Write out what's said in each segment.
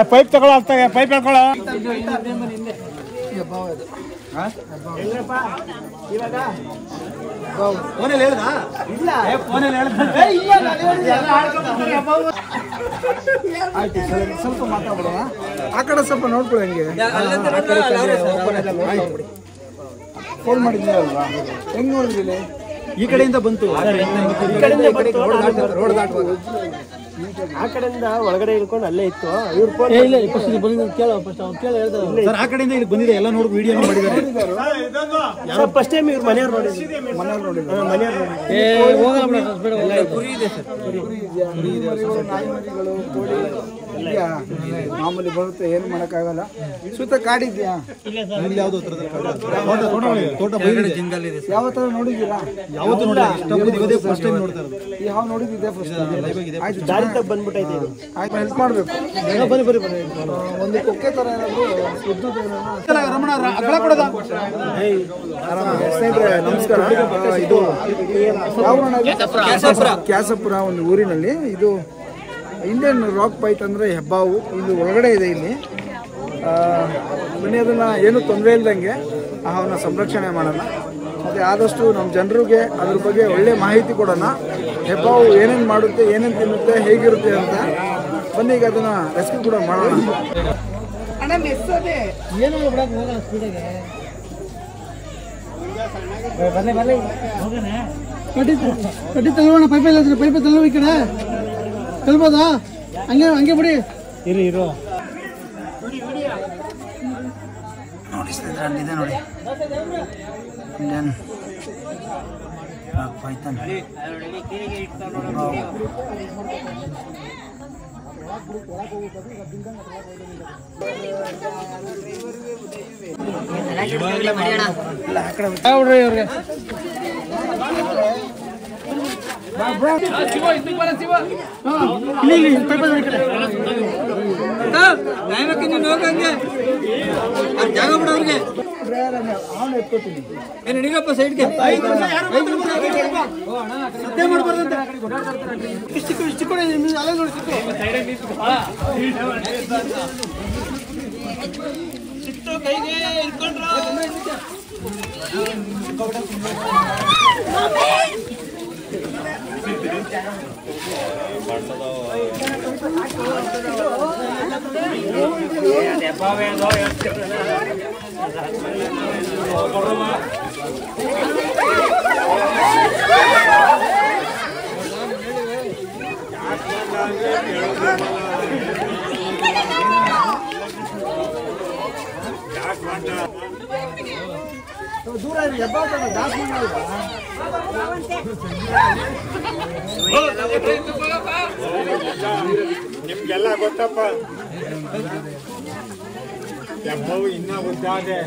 Pipe ತಗೊಳ ಆಗ್ತಾಗ pipe ಹೇಳ್ಕೊಳ ಫೋನಲ್ಲಿ ಹೇಳ್ದ ಇಲ್ಲ ಫೋನಲ್ಲಿ ಆಯ್ತು ಸ್ವಲ್ಪ ಮಾತಾಡ್ಬಿಡ ಆ ಕಡೆ ಸ್ವಲ್ಪ ನೋಡ್ಕೊಳ್ಳಿ ಹಂಗೆ ಫೋನ್ ಮಾಡಿದ್ವಿ ಅಲ್ವಾ ಹೆಂಗ್ ನೋಡಿದ್ರಿ ಈ ಕಡೆಯಿಂದ ಬಂತು ರೋಡ್ ದಾಟುವಾಗ ಆ ಕಡೆಯಿಂದ ಒಳಗಡೆ ಇಳ್ಕೊಂಡು ಅಲ್ಲೇ ಇತ್ತು ಇವ್ರು ಫೋನ್ ಇಲ್ಲ ಸರ್ ಆ ಕಡೆಯಿಂದ ಇಲ್ಲಿ ಬಂದಿದೆ ಎಲ್ಲ ನೋಡಿ ವಿಡಿಯೋ ಮಾಡಿದ್ದಾರೆ ಯಾರೋ ಫಸ್ಟ್ ಟೈಮ್ ಇವ್ರು ಮನೆಯವ್ರು ನೋಡಿದ್ರು ಕುರಿ ಇದೆ ಸರ್ ಕುರಿ ಇದೆಯಾ ನಾಯಿ ಮರಿಗಳು ಕೋಳಿ ಇದೆಯಾ ಮಾಮೂಲಿ ಬರುತ್ತೆ ಏನು ಮಾಡೋಕ್ಕಾಗಲ್ಲ ಸುತ್ತ ಕಾಡಿದ್ಯಾ ಇಲ್ಲಿ ಯಾವ್ದು ತೋಟ ಯಾವ ತರ ನೋಡಿದ್ದೀರಾ ಯಾವತ್ತು ನೋಡಿ ಫಸ್ಟ್ ಟೈಮ್ ನೋಡ್ತಾ ಇರೋದು ಯಾವ ನೋಡಿದ್ದೆ ಫಸ್ಟ್ ದಾರಿ ಬಂದ್ಬಿಟ್ಟೈತೆ ಆಯ್ತು ಹೆಲ್ಪ್ ಮಾಡ್ಬೇಕು ಬನ್ನಿ ಒಂದು ಕೊಕ್ಕೆ ತರ ನಮಸ್ಕಾರ ಇದು ಕ್ಯಾಸಪುರ ಒಂದು ಊರಿನಲ್ಲಿ ಇದು ಇಂಡಿಯನ್ ರಾಕ್ ಪೈಟ್ ಅಂದರೆ ಹೆಬ್ಬಾವು ಇಲ್ಲಿ ಒಳಗಡೆ ಇದೆ ಇಲ್ಲಿ ಬನ್ನಿ ಅದನ್ನು ಏನು ತೊಂದರೆ ಇಲ್ದಂಗೆ ಅವನ್ನ ಸಂರಕ್ಷಣೆ ಮಾಡೋಣ ಮತ್ತು ಆದಷ್ಟು ನಮ್ಮ ಜನರಿಗೆ ಅದ್ರ ಬಗ್ಗೆ ಒಳ್ಳೆ ಮಾಹಿತಿ ಕೊಡೋಣ ಹೆಬ್ಬಾವು ಏನೇನು ಮಾಡುತ್ತೆ ಏನೇನು ತಿನ್ನುತ್ತೆ ಹೇಗಿರುತ್ತೆ ಅಂತ ಬನ್ನಿ ಈಗ ಅದನ್ನು ರೆಸ್ಕ್ಯೂ ಕೂಡ ಮಾಡೋಣ ಕಟ್ಟಿ ತಗೋಣ ಪೈಪ ತಗೋ ಈ ಕಡೆ ತಲ್ಬೋದಾ ಹಂಗೆ ಬಿಡಿ ಇರೋ ನೋಡಿ ಸ್ನೇಹಿತರೆ ಅಲ್ಲಿದೆ ನೋಡಿ ಇಂಡಿಯನ್ ರಾಕ್ ಪೈಥಾನ್ ಜಾಗ ಬಿಡೋರಿಗೆ ನಡೀರಪ್ಪ ಸೈಡ್ಗೆ ಸತ್ಯ ಮಾಡ್ಬಾರ್ದಂತೆ ಇಷ್ಟು ಕೊಡಿ ಅಲ್ಲ ನೋಡಿ ಸಿಕ್ತು ಕೈಗೆ ಇಟ್ಕೊಂಡ್ರ ದೂರ ನಿಮ್ಗೆಲ್ಲ ಗೊತ್ತಪ್ಪ ಹೆಬ್ಬಾವು ಇನ್ನ ಉದ್ದಾದೆ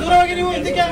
ದೂರವಾಗಿ ನೀವು ಇದಕ್ಕೆ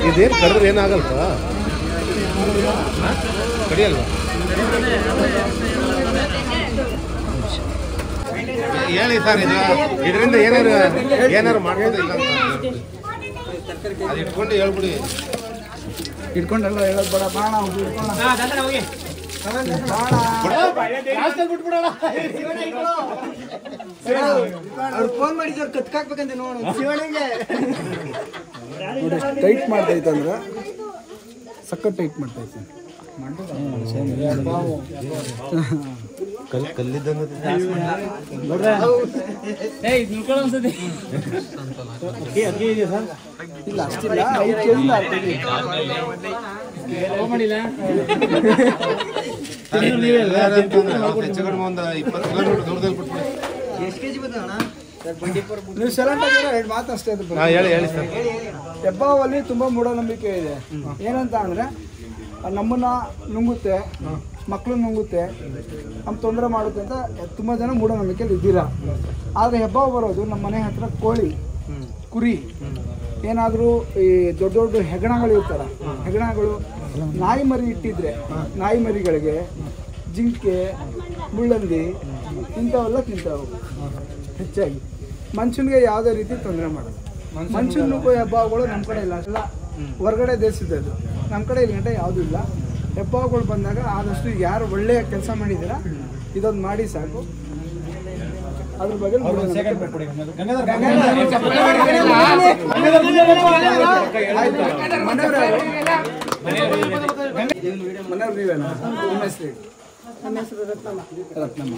ಇದೇನು ಕರೆದ್ರೆ ಏನಾಗಲ್ವಾ ಕಡಿಯಲ್ವಾ ಹೇಳಿ ಸರ್ ಇದು ಇದರಿಂದ ಏನಾರು ಮಾಡ್ಬೋದಿಲ್ಲ ಅದು ಇಟ್ಕೊಂಡು ಹೇಳ್ಬಿಡಿ ಇಟ್ಕೊಂಡೆಲ್ಲ ಹೇಳೋದು ಬೇಡ ಬಾಣ ಅವ್ರು ಫೋನ್ ಮಾಡಿದ್ರು ಕತ್ಕಾಕ್ಬೇಕಂತ ನೋಡು ಶಿವನಿಗೆ ಟೈಟ್ ಮಾಡ್ತೈತೆ ಅಂದ್ರೆ ಸಖತ್ ಟೈಟ್ ಮಾಡ್ತೈತೆ ಇಲ್ಲ ಅಷ್ಟಿಲ್ಲ 5 ಕೆಜಿ ಹೆಚ್ಚು ಕಡಿಮೆ ಒಂದು 20 ಕಿಲೋಮೀಟರ್ ದೂರದಲ್ಲಿ ಬಿಟ್ಬಿಡಿ. ಎಷ್ಟು ಕೆಜಿ ಬಂದಣ್ಣ ನೀವು ಸೈಲೆಂಟ್ ಆಗಿರೋ 2 ಮಾತು ಅಷ್ಟೇ. ಅದು ಹೇಳಿ ಸರ್. ಹೆಬ್ಬಾವಲ್ಲಿ ತುಂಬಾ ಮೂಢನಂಬಿಕೆ ಇದೆ. ಏನಂತ ಅಂದ್ರೆ ನಮ್ಮನ್ನ ನುಂಗುತ್ತೆ, ಮಕ್ಕಳನ್ನ ನುಂಗುತ್ತೆ, ನಮ್ಗೆ ತೊಂದರೆ ಮಾಡುತ್ತೆ ಅಂತ ತುಂಬ ಜನ ಮೂಢನಂಬಿಕೆಯಲ್ಲಿ ಇದ್ದೀರಾ. ಆದರೆ ಹೆಬ್ಬಾವು ಬರೋದು ನಮ್ಮ ಮನೆ ಹತ್ರ ಕೋಳಿ, ಕುರಿ, ಏನಾದರೂ ಈ ದೊಡ್ಡ ದೊಡ್ಡ ಹೆಗಣಗಳು ಇರ್ತಾರ, ಹೆಗಣಗಳು ನಾಯಿ ಮರಿ ಇಟ್ಟಿದ್ರೆ ನಾಯಿ ಮರಿಗಳಿಗೆ ಜಿಂಕೆ, ಮುಳ್ಳಂದಿ ಇಂಥವೆಲ್ಲ ತಿಂತಾವೆ ಹೆಚ್ಚಾಗಿ. ಮನುಷ್ಯನಿಗೆ ಯಾವುದೇ ರೀತಿ ತೊಂದರೆ ಮಾಡೋದು. ಮನುಷ್ಯನ ನುಗ್ಗೋ ಹೆಬ್ಬಾವುಗಳು ನಮ್ಮ ಕಡೆ ಇಲ್ಲ, ಎಲ್ಲ ಹೊರಗಡೆ ದೇಶದ್ದು. ನಮ್ಮ ಕಡೆ ಇಲ್ಲಿ ಗಂಟೆ ಯಾವುದೂ ಇಲ್ಲ. ಹೆಬ್ಬಾವುಗಳು ಬಂದಾಗ ಆದಷ್ಟು ಯಾರು ಒಳ್ಳೆಯ ಕೆಲಸ ಮಾಡಿದ್ದೀರಾ ಇದೊಂದು ಮಾಡಿ ಸಾಕು. ಅದ್ರ ಬಗ್ಗೆ ಮನೆಯವ್ರು ನೀವೇನಾ? ನಿಮ್ಮ ಹೆಸರು? ನಮ್ಮ ಹೆಸರು ರತ್ನಮ್ಮ. ರತ್ನಮ್ಮ.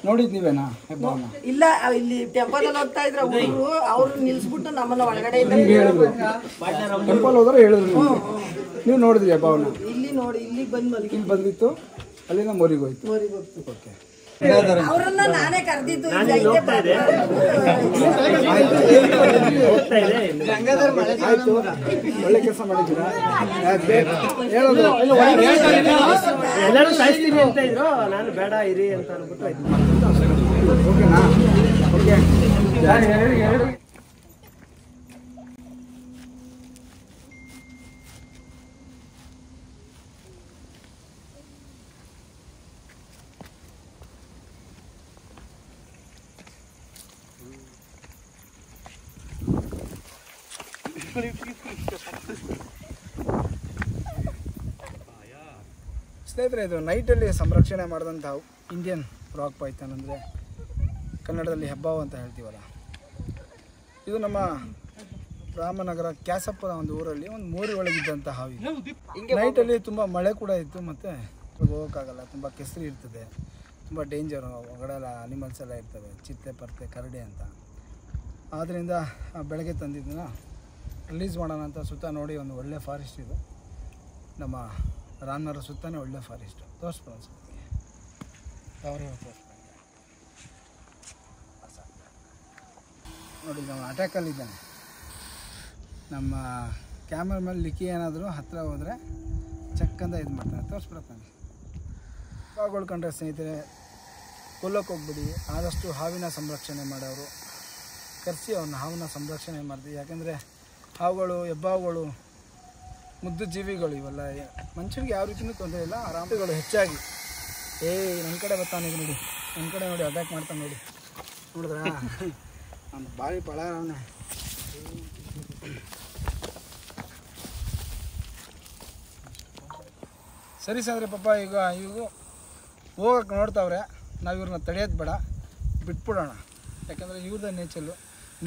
ನೋಡಿದ್ ನೀವೇನಾ ಹೆಬ್ಬಾವನ್ನ? ಇಲ್ಲ, ಇಲ್ಲಿ ಟೆಂಪಲ್ ಅಲ್ಲಿ ಹೋಗ್ತಾ ಇದ್ರ ಹುಡುಗರು, ಅವ್ರು ನಿಲ್ಸ್ಬಿಟ್ಟು ನಮ್ಮನ್ನ ಒಳಗಡೆ ಟೆಂಪಲ್ ಹೋದ್ರೆ ಹೇಳಿದ್ರು ನೀವು ನೋಡಿದ್ರಿ ಹೆಬ್ಬಾವನ್ನ? ಇಲ್ಲಿ ನೋಡಿ, ಇಲ್ಲಿ ಇಲ್ಲಿ ಬಂದಿತ್ತು, ಅಲ್ಲಿಂದ ಮೋರಿಗೋಯ್ತು. ಓಕೆ. ಅವರನ್ನ ನಾನೇ ಕರೆದಿದ್ದು. ಆಯ್ತು, ಒಳ್ಳೆ ಕೆಲಸ ಮಾಡಿದ್ದೀರಾ. ಎಲ್ಲರೂ ಸಾಯಿಸ್ತೀನಿ ಅಂತ ಇದ್ರು, ನಾನು ಬೇಡ ಇರಿ ಅಂತ ಅನ್ಬಿಟ್ಟು ಓಕೆನಾ? ಓಕೆ. ಸ್ನೇಹಿತರೆ, ಇದು ನೈಟಲ್ಲಿ ಸಂರಕ್ಷಣೆ ಮಾಡಿದಂಥ ಇಂಡಿಯನ್ ರಾಕ್ ಪೈಥಾನ್ ಅಂದರೆ ಕನ್ನಡದಲ್ಲಿ ಹೆಬ್ಬಾವು ಅಂತ ಹೇಳ್ತೀವಲ್ಲ, ಇದು ನಮ್ಮ ರಾಮನಗರ ಕ್ಯಾಸಪ್ಪನ ಒಂದು ಊರಲ್ಲಿ ಒಂದು ಮೋರಿ ಒಳಗಿದ್ದಂಥ ಹಾವು. ನೈಟಲ್ಲಿ ತುಂಬ ಮಳೆ ಕೂಡ ಇತ್ತು ಮತ್ತು ಹೋಗೋಕ್ಕಾಗಲ್ಲ, ತುಂಬ ಕೆಸರು ಇರ್ತದೆ, ತುಂಬ ಡೇಂಜರು, ಹೊರಗಡೆ ಅನಿಮಲ್ಸ್ ಎಲ್ಲ ಇರ್ತವೆ, ಚಿತ್ತೆ ಪರ್ತೆ ಕರಡಿ ಅಂತ. ಆದ್ದರಿಂದ ಬೆಳಗ್ಗೆ ತಂದಿದ್ದನ್ನ ರಿಲೀಸ್ ಮಾಡೋಣ ಅಂತ ಸುತ್ತ ನೋಡಿ ಒಂದು ಒಳ್ಳೆ ಫಾರೆಸ್ಟ್ ಇದು. ನಮ್ಮ ರಾಮನಗರ ಸುತ್ತನೇ ಒಳ್ಳೆ ಫಾರೆಸ್ಟು. ತೋರಿಸ್ಬೋದು ಸರ್ ಅವರೇ ತೋರಿಸ್ಬೋದು ನೋಡಿ. ನಮ್ಮ ಅಟ್ಯಾಕಲ್ಲಿದ್ದಾನೆ. ನಮ್ಮ ಕ್ಯಾಮ್ರಾ ಮೇಲೆ ಲಿಕ್ಕಿ ಏನಾದರೂ ಹತ್ತಿರ ಹೋದರೆ ಚಕ್ಕಂದ ಇದು ಮಾಡ್ತಾನೆ. ತೋರಿಸ್ಬಿಡತ್ತಾನೆ. ಹಾವುಗಳು ಕಂಡ್ರೆ ಸ್ನೇಹಿತರೆ ಕೊಲ್ಲೋಕೆ ಹೋಗ್ಬಿಡಿ. ಆದಷ್ಟು ಹಾವಿನ ಸಂರಕ್ಷಣೆ ಮಾಡೋರು ಕರೆಸಿ ಅವ್ರನ್ನ ಹಾವನ್ನ ಸಂರಕ್ಷಣೆ ಮಾಡ್ತೀವಿ. ಯಾಕೆಂದರೆ ಹಾವುಗಳು, ಹೆಬ್ಬಾವುಗಳು ಮುದ್ದು ಜೀವಿಗಳು ಇವೆಲ್ಲ. ಮನುಷ್ಯರಿಗೆ ಯಾವ ರೀತಿಯೂ ತೊಂದರೆ ಇಲ್ಲ. ಆರಾಮಗಳು ಹೆಚ್ಚಾಗಿ ನನ್ನ ಕಡೆ ಬರ್ತಾನೆ ನೋಡಿ, ನನ್ನ ಕಡೆ ನೋಡಿ ಅಟ್ಯಾಕ್ ಮಾಡ್ತಾನೆ ನೋಡಿ. ನೋಡಿದ್ರಾ ಅವ್ನು ಭಾರಿ ಪಳ ಅವನೇ. ಸರಿ ಸಾಂದ್ರೆ ಪಾಪ ಈಗ ಹೋಗಕ್ಕೆ ನೋಡ್ತಾವ್ರೆ. ನಾವು ಇವ್ರನ್ನ ತಡೆಯೋದು ಬೇಡ, ಬಿಟ್ಬಿಡೋಣ. ಯಾಕಂದರೆ ಇವ್ರದ್ದು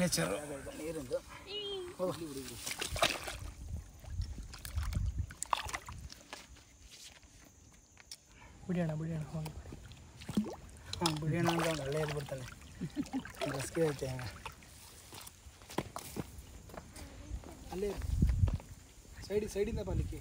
ನೇಚರು ನೀರಿಂದು. ಬಿಡೋಣ ಬಿಡೋಣ ಅಂತ ಅವ್ನು ಒಳ್ಳೆ ಇದ್ಬಿಡ್ತಾನೆ. ರಸ್ಕೆ ಐತೆ ಹಂಗೆ ಅಲ್ಲೇ ಸೈಡಿಂದ ಬಾಲಿಕೆ.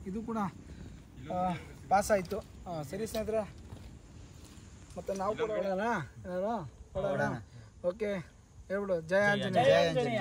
ಇದು ಕೂಡ ಪಾಸ್ ಆಯಿತು. ಸರಿ ಸ್ನೇಹಿತರೆ, ಮತ್ತು ನಾವು ಕೂಡ ಹೊಡೋಣ. ಓಕೆ ಹೇಳ್ಬಿಡು. ಜಯ ಆಂಜನೇಯ.